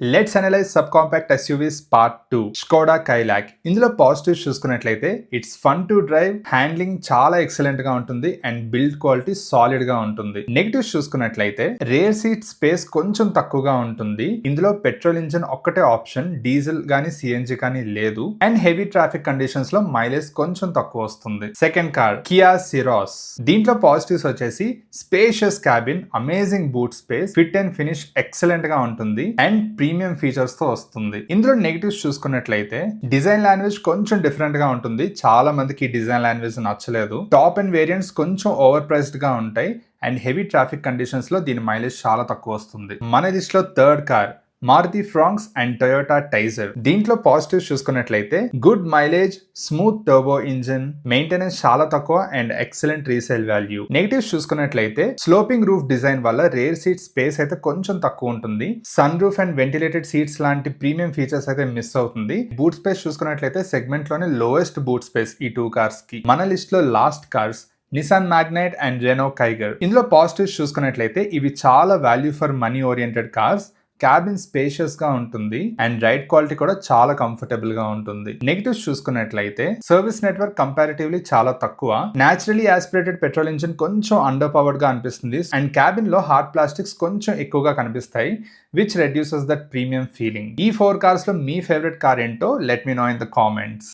Let's analyse sub compact SUVs part 2 Skoda Kylaq. ఇందులో positives చూసుకున్నట్లయితే it's fun to drive, handling చాలా excellent గా ఉంటుంది అండ్ బిల్డ్ క్వాలిటీ సాలిడ్ గా ఉంటుంది. నెగటివ్స్ చూసుకున్నట్లయితే రేర్ సీట్ స్పేస్ కొంచెం తక్కువగా ఉంటుంది. ఇందులో పెట్రోల్ ఇంజిన్ ఒక్కటే ఆప్షన్, డీజిల్ గానీ సిఎన్జి కానీ లేదు. అండ్ హెవీ ట్రాఫిక్ కండిషన్స్ లో మైలేజ్ కొంచెం తక్కువ వస్తుంది. Second car Kia Syros. దీంట్లో పాజిటివ్స్ వచ్చేసి spacious cabin, amazing boot space, fit and finish excellent గా ఉంటుంది అండ్ ప్రీమియం ఫీచర్స్ తో వస్తుంది. ఇందులో నెగటివ్స్ చూసుకున్నట్లయితే డిజైన్ లాంగ్వేజ్ కొంచెం డిఫరెంట్ గా ఉంటుంది. చాలా మందికి డిజైన్ లాంగ్వేజ్ నచ్చలేదు. టాప్ అండ్ వేరియంట్స్ కొంచెం ఓవర్ ప్రైస్డ్ గా ఉంటాయి అండ్ హెవీ ట్రాఫిక్ కండిషన్స్ లో దీని మైలేజ్ చాలా తక్కువ వస్తుంది. మన లిస్ట్ లో third car Maruti Fronx and Toyota Taisor. దీంట్లో పాజిటివ్స్ చూసుకున్నట్లయితే good mileage, smooth turbo engine, maintenance చాలా తక్కువ and excellent resale value. Negatives చూసుకున్నట్లయితే స్లోపింగ్ రూఫ్ డిజైన్ వల్ల రేర్ సీట్ స్పేస్ అయితే కొంచెం తక్కువ ఉంటుంది. Sun roof and ventilated seats లాంటి ప్రీమియం ఫీచర్స్ అయితే మిస్ అవుతుంది. బూట్ స్పేస్ చూసుకున్నట్లయితే సెగ్మెంట్ లోనే లోయెస్ట్ బూట్ స్పేస్ ఈ టూ కార్స్ కి. మన లిస్ట్ లో last cars Nissan Magnite and Renault Kiger. ఇందులో పాజిటివ్స్ చూసుకున్నట్లయితే ఇవి చాలా value for money oriented cars. Cabin spacious గా ఉంటుంది అండ్ రైడ్ క్వాలిటీ కూడా చాలా కంఫర్టబుల్ గా ఉంటుంది. నెగటివ్స్ చూసుకున్నట్లయితే సర్వీస్ నెట్వర్క్ కంపారిటివ్లీ చాలా తక్కువ. నేచురలీ ఆస్పిరేటెడ్ పెట్రోల్ ఇంజిన్ కొంచెం అండర్ పవర్డ్ గా అనిపిస్తుంది అండ్ క్యాబిన్ లో హార్డ్ ప్లాస్టిక్స్ కొంచెం ఎక్కువగా కనిపిస్తాయి, which reduces that premium feeling. ఈ 4 కార్స్ లో మీ ఫేవరెట్ కార్ ఏంటో let me know in the comments.